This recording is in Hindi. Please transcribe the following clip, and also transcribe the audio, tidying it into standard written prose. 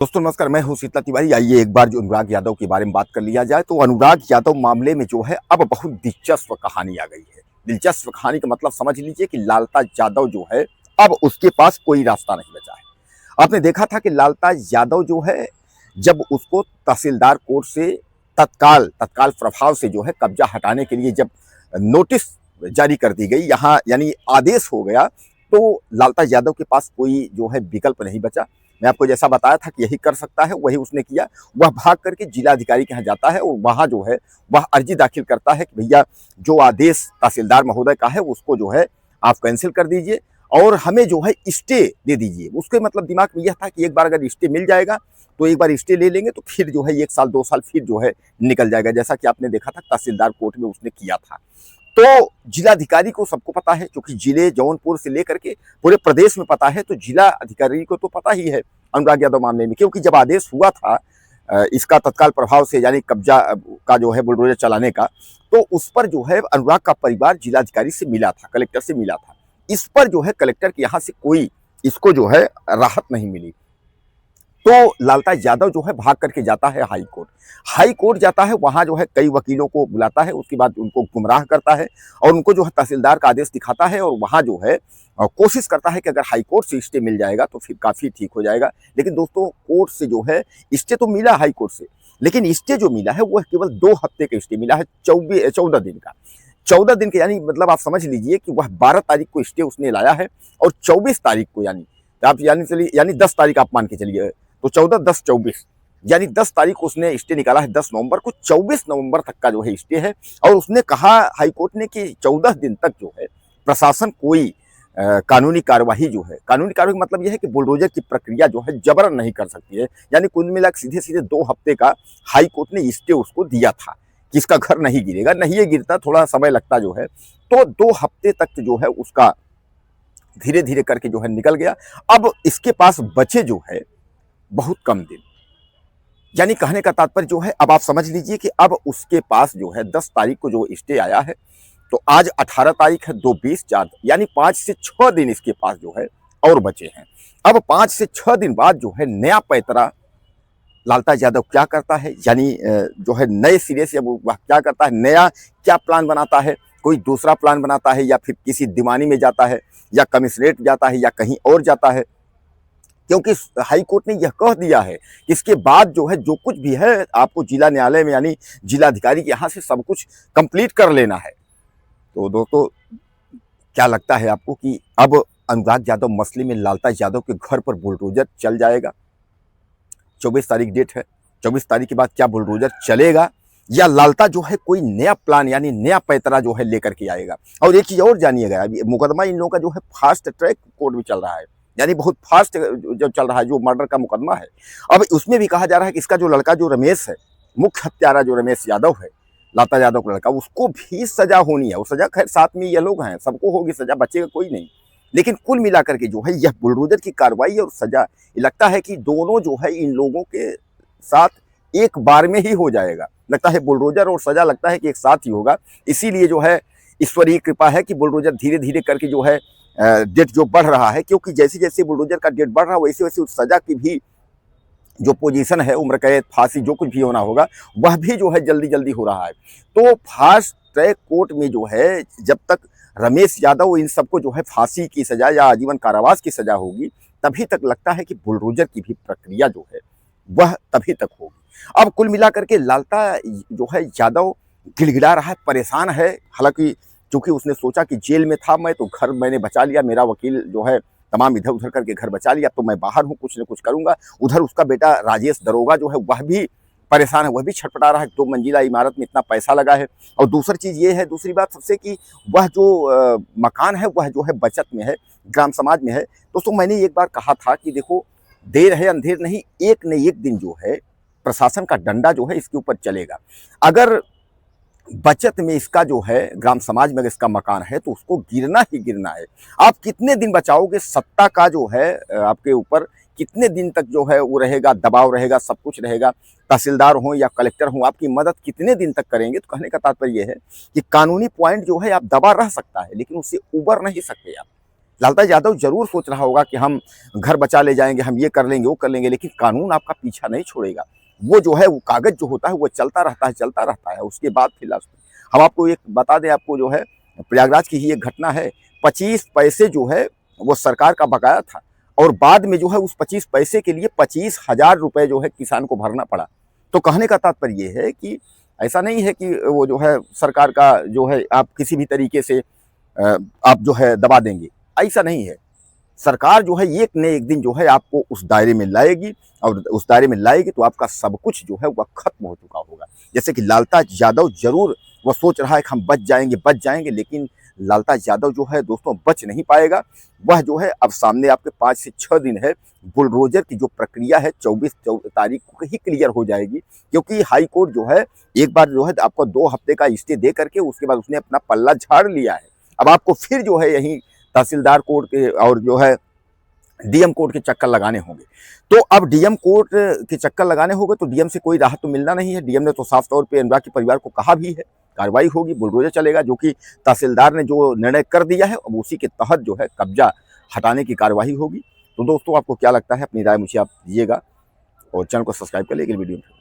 दोस्तों नमस्कार, मैं हूं शीतला तिवारी। आइए एक बार जो अनुराग यादव के बारे में बात कर लिया जाए। तो अनुराग यादव मामले में जो है अब बहुत दिलचस्प कहानी आ गई है। दिलचस्प कहानी का मतलब समझ लीजिए कि लालता यादव जो है अब उसके पास कोई रास्ता नहीं बचा है। आपने देखा था कि लालता यादव जो है जब उसको तहसीलदार कोर्ट से तत्काल तत्काल प्रभाव से जो है कब्जा हटाने के लिए जब नोटिस जारी कर दी गई, यहाँ यानी आदेश हो गया, तो लालता यादव के पास कोई जो है विकल्प नहीं बचा। मैं आपको जैसा बताया था कि यही कर सकता है, वही उसने किया। वह भाग करके जिलाधिकारी के यहाँ जाता है और वहाँ जो है वह अर्जी दाखिल करता है कि भैया जो आदेश तहसीलदार महोदय का है उसको जो है आप कैंसिल कर दीजिए और हमें जो है स्टे दे दीजिए। उसके मतलब दिमाग में यह था कि एक बार अगर स्टे मिल जाएगा तो एक बार स्टे ले लेंगे तो फिर जो है 1 साल 2 साल फिर जो है निकल जाएगा, जैसा कि आपने देखा था तहसीलदार कोर्ट में उसने किया था। तो जिलाधिकारी को सबको पता है, क्योंकि जिले जौनपुर से लेकर के पूरे प्रदेश में पता है, तो जिला अधिकारी को तो पता ही है अनुराग यादव मामले में। क्योंकि जब आदेश हुआ था इसका तत्काल प्रभाव से यानी कब्जा का जो है बुलडोजर चलाने का, तो उस पर जो है अनुराग का परिवार जिलाधिकारी से मिला था, कलेक्टर से मिला था। इस पर जो है कलेक्टर के यहाँ से कोई इसको जो है राहत नहीं मिली। तो लालता यादव जो है भाग करके जाता है हाई कोर्ट। हाई कोर्ट जाता है, वहाँ जो है कई वकीलों को बुलाता है, उसके बाद उनको गुमराह करता है और उनको जो है तहसीलदार का आदेश दिखाता है और वहाँ जो है कोशिश करता है कि अगर हाई कोर्ट से स्टे मिल जाएगा तो फिर काफ़ी ठीक हो जाएगा। लेकिन दोस्तों कोर्ट से जो है स्टे तो मिला हाई कोर्ट से, लेकिन स्टे जो मिला है वह केवल 2 हफ्ते का स्टे मिला है, 14 दिन का। 14 दिन के यानी मतलब आप समझ लीजिए कि वह 12 तारीख को स्टे उसने लाया है और 24 तारीख को यानी आप यानी चलिए यानी 10 तारीख आप मान के चलिए, तो 14 10 24 यानी 10 तारीख को उसने स्टे निकाला है। 10 नवंबर को 24 नवंबर तक का जो है स्टे है और उसने कहा हाईकोर्ट ने कि 14 दिन तक जो है प्रशासन कोई कानूनी कार्यवाही जो है, कानूनी कार्यवाही मतलब यह है कि बुलडोजर की प्रक्रिया जो है जबरन नहीं कर सकती है। यानी कुल मिलाकर सीधे सीधे 2 हफ्ते का हाई कोर्ट ने स्टे उसको दिया था कि इसका घर नहीं गिरेगा, नहीं ये गिरता, थोड़ा समय लगता जो है। तो 2 हफ्ते तक जो है उसका धीरे धीरे करके जो है निकल गया। अब इसके पास बचे जो है बहुत कम दिन, यानी कहने का तात्पर्य जो है अब आप समझ लीजिए कि अब उसके पास जो है 10 तारीख को जो स्टे आया है, तो आज 18 तारीख है, 2 20 4 यानी 5 से 6 दिन इसके पास जो है और बचे हैं। अब 5 से 6 दिन बाद जो है नया पैतरा लालता यादव क्या करता है, यानी जो है नए सिरे से वह क्या करता है, नया क्या प्लान बनाता है, कोई दूसरा प्लान बनाता है या फिर किसी दीवानी में जाता है या कमिश्नरेट जाता है या कहीं और जाता है। क्योंकि हाई कोर्ट ने यह कह दिया है कि इसके बाद जो है जो कुछ भी है आपको जिला न्यायालय में यानी जिलाधिकारी के यहाँ से सब कुछ कंप्लीट कर लेना है। तो दोस्तों क्या लगता है आपको कि अब अनुराग यादव मसले में लालता यादव के घर पर बुलडोजर चल जाएगा? 24 तारीख डेट है, 24 तारीख के बाद क्या बुलडोजर चलेगा या लालता जो है कोई नया प्लान यानी नया पैतरा जो है लेकर के आएगा? और एक चीज और जानिएगा, अभी मुकदमा इन लोगों का जो है फास्ट ट्रैक कोर्ट में चल रहा है, यानी बहुत फास्ट जो चल रहा है, जो मर्डर का मुकदमा है। अब उसमें भी कहा जा रहा है कि इसका जो लड़का जो रमेश है, मुख्य हत्यारा जो रमेश यादव है, लाता यादव का लड़का, उसको भी सजा होनी है। वो सजा खैर साथ में ये लोग हैं, सबको होगी सजा, बचेगा कोई नहीं। लेकिन कुल मिलाकर के जो है यह बुलडोजर की कार्रवाई और सजा लगता है कि दोनों जो है इन लोगों के साथ एक बार में ही हो जाएगा। लगता है बुलडोजर और सजा लगता है कि एक साथ ही होगा। इसीलिए जो है ईश्वरीय कृपा है कि बुलडोजर धीरे धीरे करके जो है डेट जो बढ़ रहा है, क्योंकि जैसे जैसे बुलडोजर का डेट बढ़ रहा है वैसे वैसे उस सजा की भी जो पोजीशन है, उम्र कैद फांसी जो कुछ भी होना होगा वह भी जो है जल्दी जल्दी हो रहा है। तो फास्ट ट्रैक कोर्ट में जो है जब तक रमेश यादव इन सबको जो है फांसी की सजा या आजीवन कारावास की सजा होगी, तभी तक लगता है कि बुलडोजर की भी प्रक्रिया जो है वह तभी तक होगी। अब कुल मिलाकर के लालता जो है यादव गिड़गिड़ा रहा है, परेशान है। हालांकि चूंकि उसने सोचा कि जेल में था मैं, तो घर मैंने बचा लिया, मेरा वकील जो है तमाम इधर उधर करके घर बचा लिया, तो मैं बाहर हूँ, कुछ न कुछ करूंगा। उधर उसका बेटा राजेश दरोगा जो है वह भी परेशान है, वह भी छटपटा रहा है। 2 मंजिला इमारत में इतना पैसा लगा है। और दूसरी चीज़ ये है, दूसरी बात सबसे कि वह जो मकान है वह जो है बचत में है, ग्राम समाज में है। दोस्तों मैंने एक बार कहा था कि देखो देर है अंधेर नहीं, एक न एक दिन जो है प्रशासन का डंडा जो है इसके ऊपर चलेगा। अगर बचत में इसका जो है ग्राम समाज में अगर इसका मकान है तो उसको गिरना ही गिरना है। आप कितने दिन बचाओगे? सत्ता का जो है आपके ऊपर कितने दिन तक जो है वो रहेगा, दबाव रहेगा, सब कुछ रहेगा। तहसीलदार हो या कलेक्टर हो, आपकी मदद कितने दिन तक करेंगे? तो कहने का तात्पर्य यह है कि कानूनी पॉइंट जो है आप दबा रह सकता है, लेकिन उससे उबर नहीं सकते आप। लालता यादव जरूर सोच रहा होगा कि हम घर बचा ले जाएंगे, हम ये कर लेंगे, वो कर लेंगे, लेकिन कानून आपका पीछा नहीं छोड़ेगा। वो जो है वो कागज जो होता है वो चलता रहता है, चलता रहता है। उसके बाद फिर हम आपको एक बता दें, आपको जो है प्रयागराज की ही एक घटना है। 25 पैसे जो है वो सरकार का बकाया था, और बाद में जो है उस 25 पैसे के लिए 25,000 रुपए जो है किसान को भरना पड़ा। तो कहने का तात्पर्य ये है कि ऐसा नहीं है कि वो जो है सरकार का जो है आप किसी भी तरीके से आप जो है दबा देंगे, ऐसा नहीं है। सरकार जो है एक न एक दिन जो है आपको उस दायरे में लाएगी, और उस दायरे में लाएगी तो आपका सब कुछ जो है वह खत्म हो चुका होगा। जैसे कि लालता यादव जरूर वो सोच रहा है कि हम बच जाएंगे, लेकिन लालता यादव जो है दोस्तों बच नहीं पाएगा। वह जो है अब सामने आपके 5 से 6 दिन है। बुलडोजर की जो प्रक्रिया है 24 तारीख को ही क्लियर हो जाएगी, क्योंकि हाई कोर्ट जो है एक बार जो है आपको 2 हफ्ते का स्टे दे करके उसके बाद उसने अपना पल्ला झाड़ लिया है। अब आपको फिर जो है यही तहसीलदार कोर्ट के और जो है डीएम कोर्ट के चक्कर लगाने होंगे। तो अब डीएम कोर्ट के चक्कर लगाने होंगे तो डीएम से कोई राहत तो मिलना नहीं है। डीएम ने तो साफ तौर पे अनुराग के परिवार को कहा भी है कार्रवाई होगी, बुलडोजर चलेगा, जो कि तहसीलदार ने जो निर्णय कर दिया है अब उसी के तहत जो है कब्जा हटाने की कार्रवाई होगी। तो दोस्तों आपको क्या लगता है, अपनी राय मुझे आप दीजिएगा, और चैनल को सब्सक्राइब कर लीजिए वीडियो में।